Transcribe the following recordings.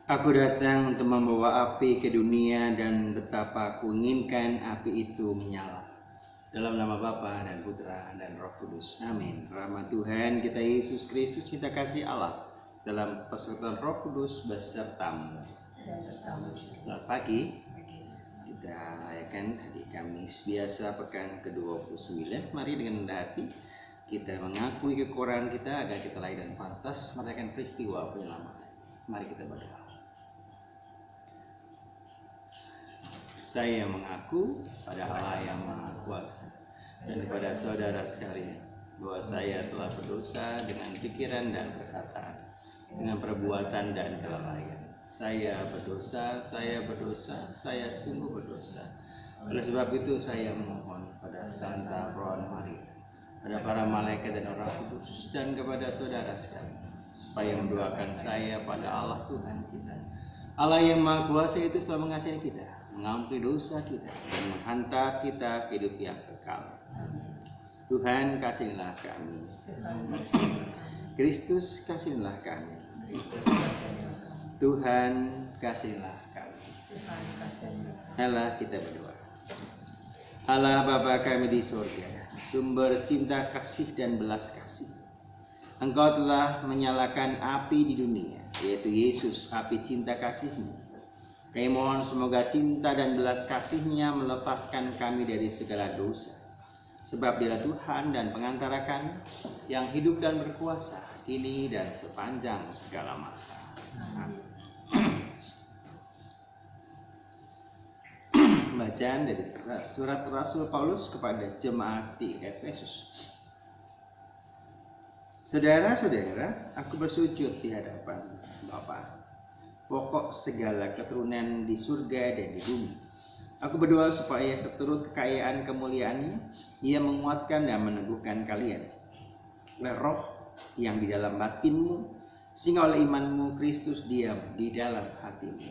Aku datang untuk membawa api ke dunia dan betapa aku inginkan api itu menyala. Dalam nama Bapa dan Putra dan Roh Kudus. Amin. Rahmat Tuhan kita Yesus Kristus, cinta kasih Allah dalam persekutuan Roh Kudus besertamu. Selamat pagi. Kita rayakan hari Kamis biasa pekan ke-29. Mari dengan rendah hati kita mengakui kekurangan kita agar kita layak dan pantas merayakan peristiwa penyelamat. Mari kita berdoa. Saya mengaku pada Allah yang Maha Kuasa dan kepada saudara sekalian bahwa saya telah berdosa dengan pikiran dan perkataan, dengan perbuatan dan kelalaian. Saya berdosa, saya sungguh berdosa. Oleh sebab itu saya memohon pada Santa Rohan Maria, pada para malaikat dan Roh Kudus, dan kepada saudara sekalian, supaya mendoakan saya pada Allah Tuhan kita. Allah yang Maha Kuasa itu telah mengasihi kita, mengampuni dosa kita, dan menghantar kita ke hidup yang kekal. Tuhan kasihlah kami. Kristus kasihlah kami. Tuhan kasihlah kami. Allah kita berdoa. Allah Bapa kami di surga, sumber cinta kasih dan belas kasih. Engkau telah menyalakan api di dunia, yaitu Yesus, api cinta kasih-Mu. Kami mohon semoga cinta dan belas kasih-Nya melepaskan kami dari segala dosa. Sebab Dia Tuhan dan pengantara kami yang hidup dan berkuasa kini dan sepanjang segala masa. Amin. Bacaan dari surat Rasul Paulus kepada jemaat di Efesus. Saudara-saudara, aku bersujud di hadapan Bapa, pokok segala keturunan di surga dan di bumi. Aku berdoa supaya seturut kekayaan kemuliaan-Nya, Ia menguatkan dan meneguhkan kalian oleh Roh yang di dalam batinmu, sehingga oleh imanmu Kristus diam di dalam hatimu,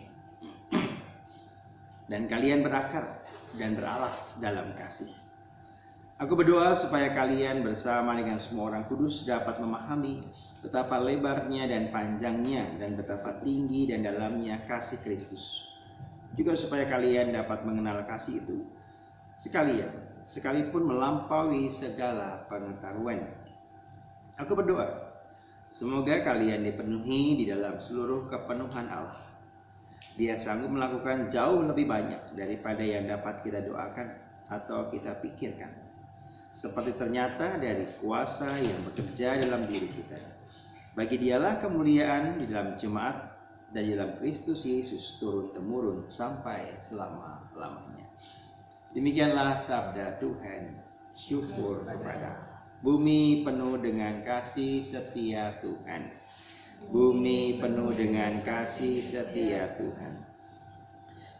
dan kalian berakar dan beralas dalam kasih. Aku berdoa supaya kalian bersama dengan semua orang kudus dapat memahami betapa lebarnya dan panjangnya dan betapa tinggi dan dalamnya kasih Kristus. Juga supaya kalian dapat mengenal kasih itu sekalipun melampaui segala pengetahuan. Aku berdoa semoga kalian dipenuhi di dalam seluruh kepenuhan Allah. Dia sanggup melakukan jauh lebih banyak daripada yang dapat kita doakan atau kita pikirkan, seperti ternyata dari kuasa yang bekerja dalam diri kita. Bagi Dialah kemuliaan di dalam jemaat dan di dalam Kristus Yesus turun-temurun sampai selama-lamanya. Demikianlah sabda Tuhan. Syukur kepada bumi penuh dengan kasih setia Tuhan. Bumi penuh dengan kasih setia Tuhan.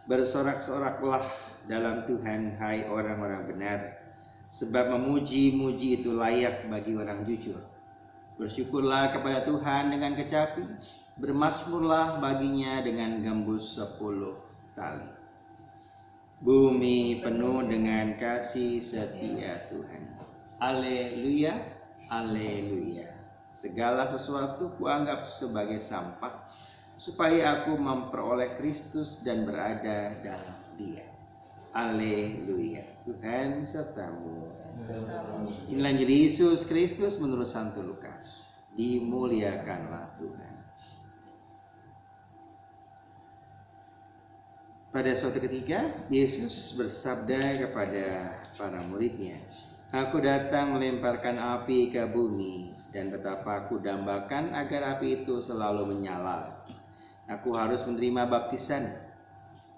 Bersorak-soraklah dalam Tuhan, hai orang-orang benar, sebab memuji-muji itu layak bagi orang jujur. Bersyukurlah kepada Tuhan dengan kecapi, bermazmurlah baginya dengan gembus 10 kali. Bumi penuh dengan kasih setia Tuhan. Haleluya, haleluya. Segala sesuatu kuanggap sebagai sampah, supaya aku memperoleh Kristus dan berada dalam Dia. Haleluya. Tuhan sertamu. Inilah Injil Yesus Kristus menurut Santo Lukas. Dimuliakanlah Tuhan. Pada suatu ketika Yesus bersabda kepada para murid-Nya, "Aku datang melemparkan api ke bumi, dan betapa aku dambakan agar api itu selalu menyala. Aku harus menerima baptisan,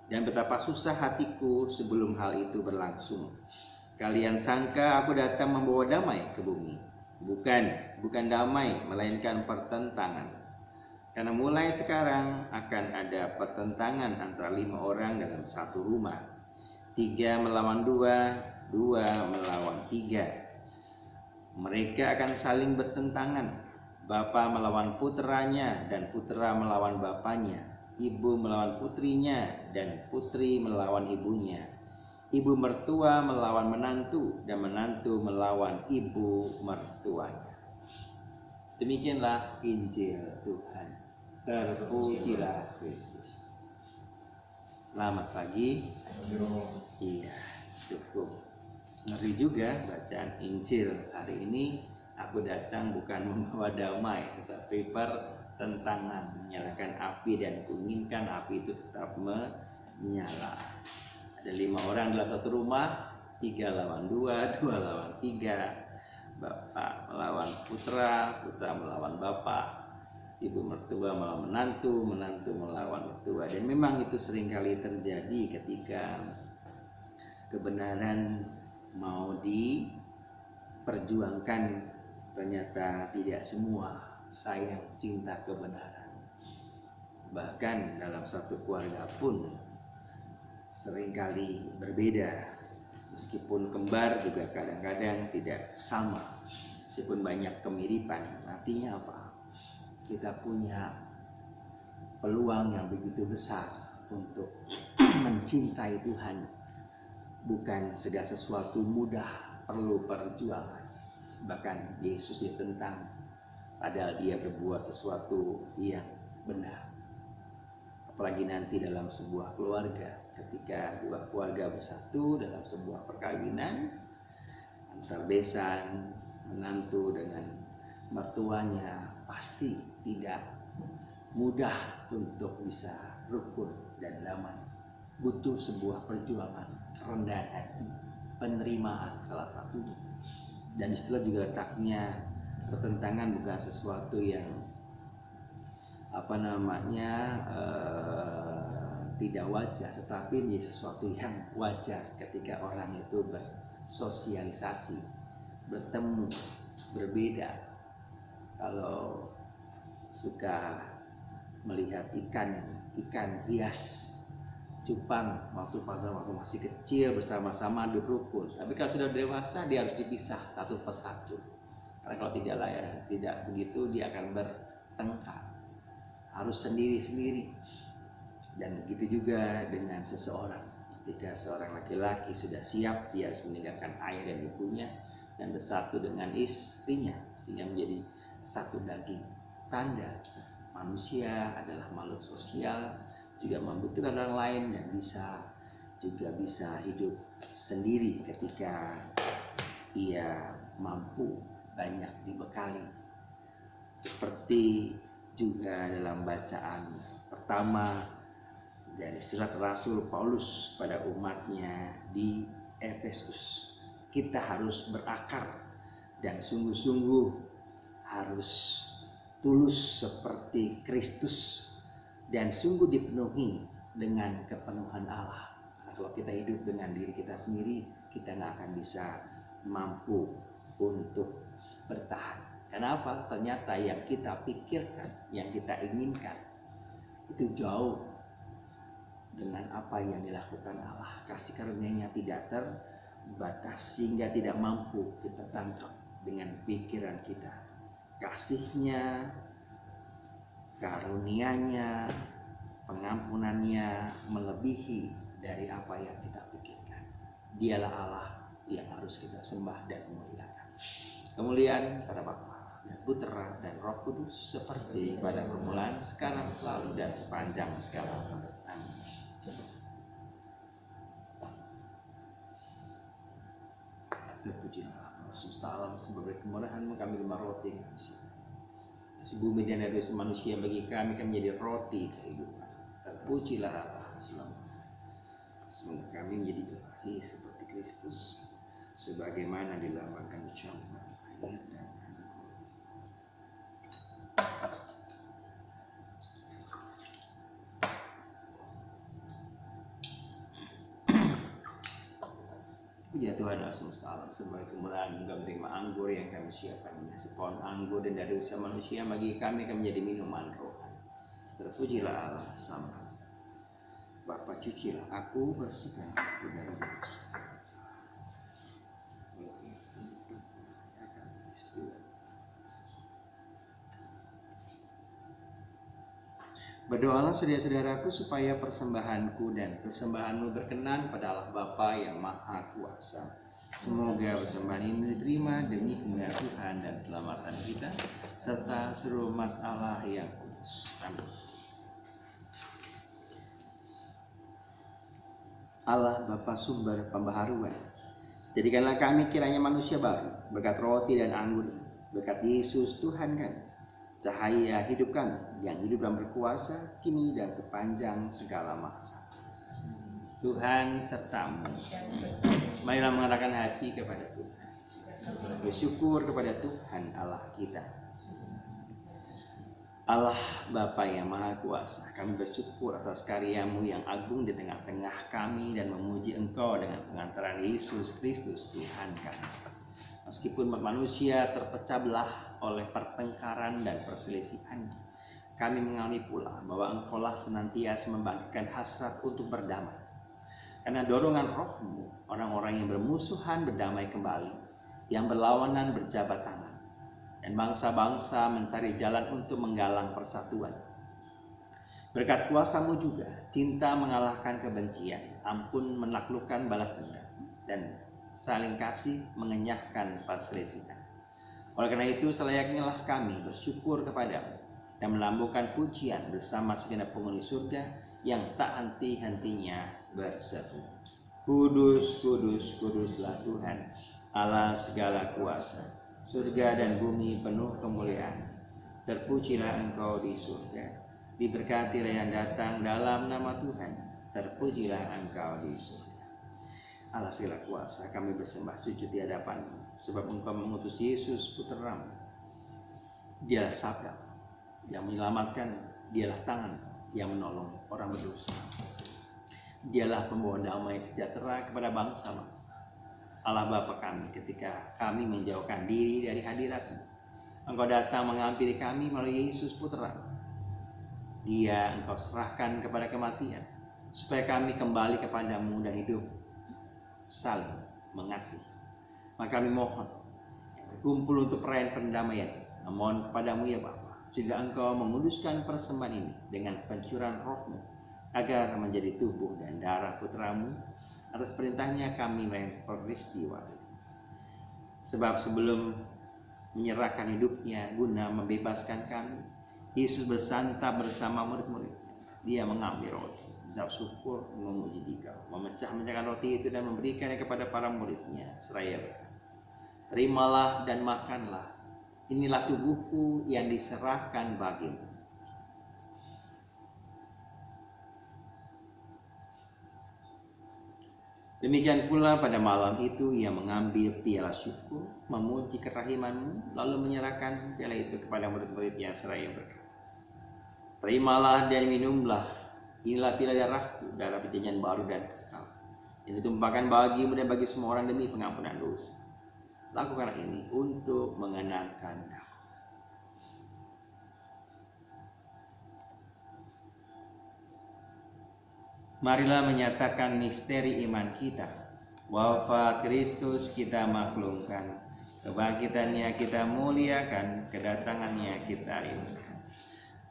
dan betapa susah hatiku sebelum hal itu berlangsung. Kalian sangka aku datang membawa damai ke bumi. Bukan damai, melainkan pertentangan. Karena mulai sekarang akan ada pertentangan antara 5 orang dalam satu rumah. 3 melawan 2, 2 melawan 3. Mereka akan saling bertentangan. Bapa melawan puteranya dan putera melawan bapanya. Ibu melawan putrinya dan putri melawan ibunya. Ibu mertua melawan menantu dan menantu melawan ibu mertuanya." Demikianlah Injil Tuhan. Terpujilah Kristus. Selamat pagi. Iya, cukup ngeri juga bacaan Injil hari ini. Aku datang bukan membawa damai, tetapi pertentangan, menyalakan api dan kuinginkan api itu tetap menyala. Ada 5 orang dalam satu rumah, 3 lawan 2, 2 lawan 3, bapak melawan putra, putra melawan bapak, ibu mertua melawan menantu, menantu melawan mertua. Dan memang itu seringkali terjadi ketika kebenaran mau diperjuangkan, ternyata tidak semua sayang cinta kebenaran. Bahkan dalam satu keluarga pun seringkali berbeda, meskipun kembar juga kadang-kadang tidak sama, meskipun banyak kemiripan. Artinya apa? Kita punya peluang yang begitu besar untuk mencintai Tuhan. Bukan segala sesuatu mudah, perlu perjuangan. Bahkan Yesus ditentang, padahal dia berbuat sesuatu yang benar. Apalagi nanti dalam sebuah keluarga, ketika 2 keluarga bersatu dalam sebuah perkawinan, antar besan, menantu dengan mertuanya, pasti tidak mudah untuk bisa rukun dan damai. Butuh sebuah perjuangan, kerendahan hati, penerimaan salah satunya. Dan istilah juga letaknya pertentangan bukan sesuatu yang tidak wajar, tetapi ini sesuatu yang wajar ketika orang itu bersosialisasi, bertemu, berbeda. Kalau suka melihat ikan hias, cupang waktu masih kecil bersama-sama rukun, tapi kalau sudah dewasa dia harus dipisah satu persatu, karena kalau tidak begitu dia akan bertengkar, harus sendiri-sendiri. Dan begitu juga dengan seseorang, ketika seorang laki-laki sudah siap, dia harus meninggalkan ayah dan ibunya dan bersatu dengan istrinya sehingga menjadi satu daging. Tanda manusia adalah makhluk sosial, juga membutuhkan orang lain, dan juga bisa hidup sendiri ketika ia mampu banyak dibekali. Seperti juga dalam bacaan pertama dari surat Rasul Paulus pada umatnya di Efesus, kita harus berakar dan sungguh-sungguh harus tulus seperti Kristus dan sungguh dipenuhi dengan kepenuhan Allah. Nah, kalau kita hidup dengan diri kita sendiri, kita nggak akan bisa mampu untuk bertahan. Kenapa? Ternyata yang kita pikirkan, yang kita inginkan itu jauh dengan apa yang dilakukan Allah. Kasih karunia-Nya tidak terbatas sehingga tidak mampu kita tangkap dengan pikiran kita. Kasih-Nya, karunia-Nya, pengampunannya melebihi dari apa yang kita pikirkan. Dialah Allah yang harus kita sembah dan muliakan. Kemuliaan pada Bapa dan Putra dan Roh Kudus, seperti pada permulaan, sekarang, selalu, dan sepanjang segala abad. Amin. Terpujilah Allah semesta alam, sebagai kemurahan-Mu kami terima roti si bumi dan dari manusia, bagi kami menjadi roti kehidupan. Terpujilah Allah selamanya. Semoga kami menjadi rohani seperti Kristus, sebagaimana dilambangkan campuran air dan anggur. Puji Tuhan Allah semesta alam, sebagai kemurahan Engkau menerima anggur yang kami siapkan menjadi pohon anggur dan dari usaha manusia, bagi kami akan menjadi minuman rohani. Terpujilah Allah selamanya. Bapa, cucilah aku, bersihkan aku dari dosa. Berdoalah saudara-saudaraku supaya persembahanku dan persembahanmu berkenan pada Allah Bapa yang Maha Kuasa. Semoga persembahan ini diterima demi kemuliaan Tuhan dan keselamatan kita, serta seluruh umat Allah yang Kudus. Amin. Allah Bapa sumber pembaharuan, jadikanlah kami kiranya manusia baru berkat roti dan anggur, berkat Yesus Tuhan kami, cahaya hidup kami yang hidup dan berkuasa kini dan sepanjang segala masa. Tuhan sertamu. Marilah mengarahkan hati kepada Tuhan, bersyukur kepada Tuhan Allah kita. Allah Bapa yang Maha Kuasa, kami bersyukur atas karya-Mu yang agung di tengah-tengah kami dan memuji Engkau dengan pengantaran Yesus Kristus Tuhan kami. Meskipun manusia terpecah belah oleh pertengkaran dan perselisihan, kami mengalami pula bahwa Engkaulah senantiasa membangkitkan hasrat untuk berdamai. Karena dorongan Roh-Mu, orang-orang yang bermusuhan berdamai kembali, yang berlawanan berjabat tangan, dan bangsa-bangsa mencari jalan untuk menggalang persatuan. Berkat kuasa-Mu juga, cinta mengalahkan kebencian, ampun menaklukkan balas dendam, dan saling kasih mengenyahkan perselisihan. Oleh karena itu, selayaknya lah kami bersyukur kepada-Mu dan melambungkan pujian bersama segenap penghuni surga yang tak henti-hentinya berseru. Kudus, kudus, kuduslah Tuhan, Allah segala kuasa. Surga dan bumi penuh kemuliaan. Terpujilah Engkau di surga. Diberkatilah yang datang dalam nama Tuhan. Terpujilah Engkau di surga. Allah segala kuasa, kami bersembah sujud di hadapan-Mu, sebab Engkau mengutus Yesus Putra-Mu. Dialah sabda yang menyelamatkan, dialah tangan yang menolong orang berdosa. Dialah pembawa damai sejahtera kepada bangsa-bangsa. Allah Bapa kami, ketika kami menjauhkan diri dari hadirat-Mu, Engkau datang menghampiri kami melalui Yesus Putra. Dia Engkau serahkan kepada kematian, supaya kami kembali kepada-Mu dan hidup saling mengasihi. Maka kami mohon berkumpul untuk perayaan pendamaian, memohon kepada-Mu ya Bapa, sehingga Engkau menguduskan persembahan ini dengan pencurahan Roh-Mu, agar menjadi tubuh dan darah Putra-Mu. Atas perintahnya kami melakukan peristiwa. Sebab sebelum menyerahkan hidupnya guna membebaskan kami, Yesus bersantap bersama murid-muridnya. Dia mengambil roti, mengucap syukur, memuji Dikau, memecah-mecahkan roti itu dan memberikannya kepada para muridnya seraya berkata, terimalah dan makanlah, inilah tubuhku yang diserahkan bagimu. Demikian pula pada malam itu ia mengambil piala syukur, memuji kerahiman-Mu, lalu menyerahkan piala itu kepada murid-muridnya seraya berkata, terimalah dan minumlah, inilah piala darahku, darah perjanjian baru dan kekal, yang ditumpahkan bagimu dan bagi semua orang demi pengampunan dosa. Lakukanlah ini untuk mengenangkan Aku. Marilah menyatakan misteri iman kita. Wafat Kristus kita maklumkan, kebangkitannya kita muliakan, kedatangannya kita rindukan.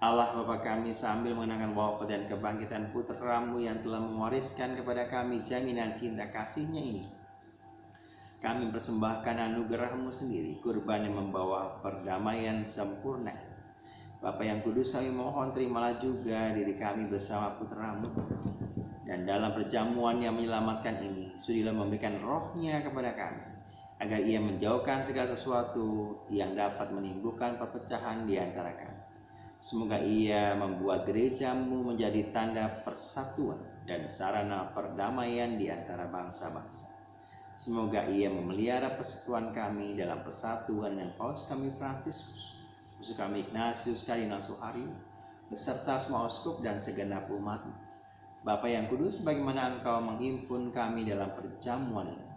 Allah Bapa kami, sambil mengenangkan wafat dan kebangkitan Putra-Mu yang telah mewariskan kepada kami jaminan cinta kasih-Nya ini, kami persembahkan anugerah-Mu sendiri, kurban yang membawa perdamaian sempurna. Bapa yang kudus, kami mohon terimalah juga diri kami bersama Putra-Mu, dan dalam perjamuan yang menyelamatkan ini, sudilah memberikan Roh-Nya kepada kami, agar Ia menjauhkan segala sesuatu yang dapat menimbulkan perpecahan di antara kami. Semoga Ia membuat gereja-Mu menjadi tanda persatuan dan sarana perdamaian di antara bangsa-bangsa. Semoga Ia memelihara persekutuan kami dalam persatuan dengan Paus kami Fransiskus, Paus kami Ignatius Kardinal Suhari, beserta semua uskup dan segenap umat-Mu. Bapa yang kudus, bagaimana Engkau menghimpun kami dalam perjamuan ini,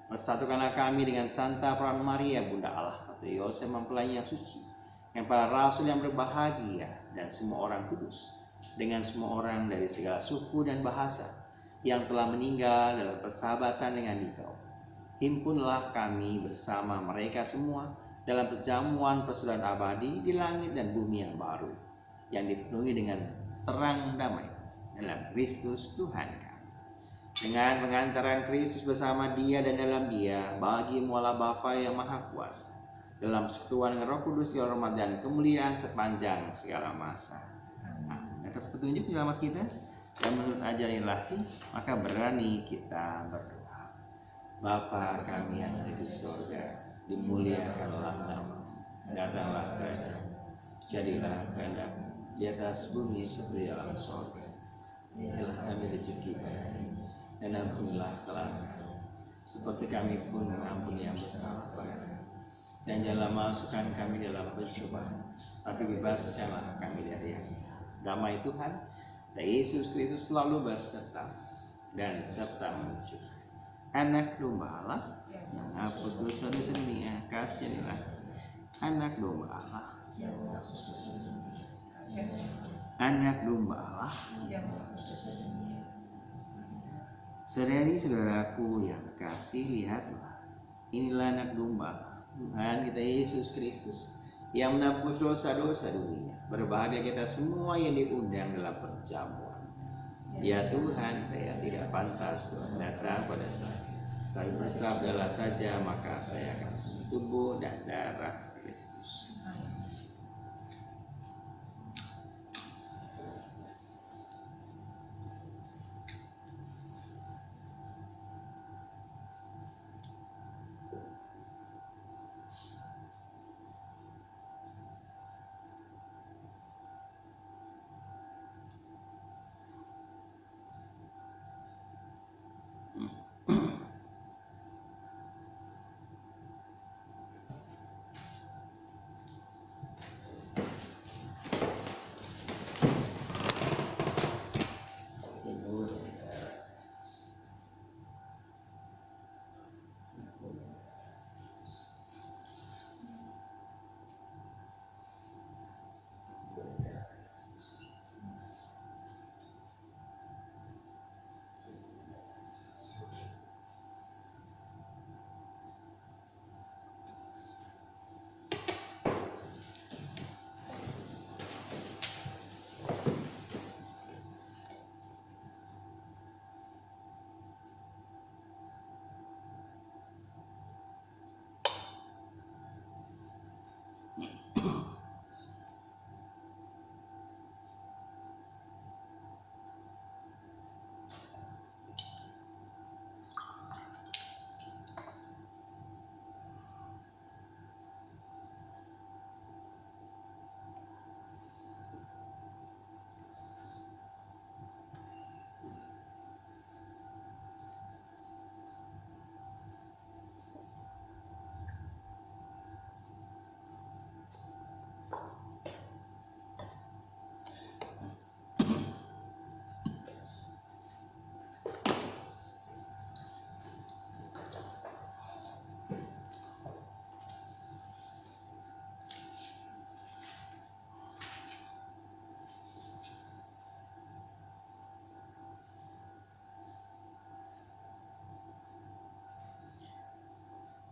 persatukanlah kami dengan Santa Peran Maria, Bunda Allah, Santo Yosef mempelai yang suci, dengan para rasul yang berbahagia, dan semua orang kudus, dengan semua orang dari segala suku dan bahasa yang telah meninggal dalam persahabatan dengan Dikau. Himpunlah kami bersama mereka semua dalam perjamuan persaudaraan abadi di langit dan bumi yang baru, yang dipenuhi dengan terang damai dalam Kristus Tuhan kami. Dengan pengantaran Kristus bersama Dia dan dalam Dia, bagi-Mu Allah Bapa yang Maha Kuasa, dalam persekutuan dengan Roh Kudus, segala hormat dan kemuliaan sepanjang segala masa. Atas petunjuk selamat kita dan menurut ajaran ilahi, maka berani kita berdoa. Bapa kami yang ada di surga, dimuliakanlah namamu, datanglah kerajaan, jadilah kehendakmu di atas bumi seperti dalam surga. Berilah kami rezeki pada hari ini, dan ampunilah kesalahan kami, seperti kami pun mengampuni yang bersalah pada kami. Dan janganlah masukkan kami dalam pencobaan, tapi bebaskanlah kami dari yang jahat. Damai Tuhan, dan Yesus Kristus selalu beserta dan serta menunjukkan Anak domba Allah yang menghapus dosa-dosa dunia, kasihilah Anak domba Allah yang menghapus dosa dunia, Anak domba Allah yang menghapus dosa dunia. Saudari-saudaraku yang terkasih, lihatlah, inilah Anak domba Allah, Tuhan kita Yesus Kristus yang menghapus dosa-dosa dunia. Berbahagia kita semua yang diundang dalam perjamuan. Ya Tuhan, saya tidak pantas datang pada saya, tapi bersabdalah saja, maka saya akan sembuh. Tubuh dan darah Kristus.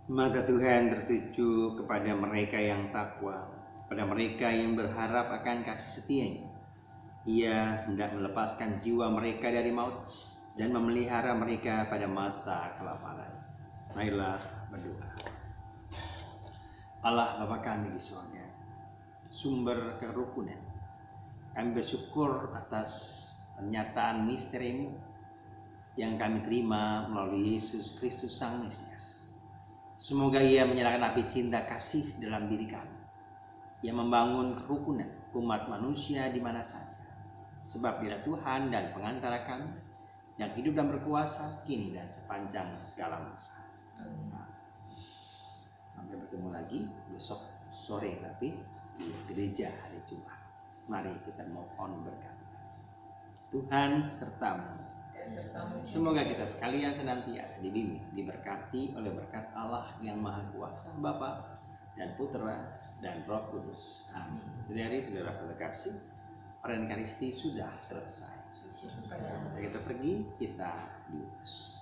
Mata Tuhan tertuju kepada mereka yang takwa, pada mereka yang berharap akan kasih setia-Nya. Ia hendak melepaskan jiwa mereka dari maut dan memelihara mereka pada masa kelaparan. Marilah berdoa. Allah Bapa kami di surga, sumber kerukunan, kami bersyukur atas pernyataan misteri-Mu yang kami terima melalui Yesus Kristus Sang Mesias. Semoga Ia menyalakan api cinta kasih dalam diri kami, yang membangun kerukunan umat manusia di mana saja. Sebab Dia Tuhan dan pengantara kami, yang hidup dan berkuasa kini dan sepanjang segala masa. Sampai bertemu lagi besok sore tapi di gereja hari Jumat. Mari kita mohon berkat Tuhan sertamu. Semoga kita sekalian senantiasa dibimbing, diberkati oleh berkat Allah yang Maha Kuasa, Bapa dan Putra dan Roh Kudus. Amin. Saudari-saudara terkasih, perayaan Ekaristi sudah selesai. Kita pergi, kita diutus.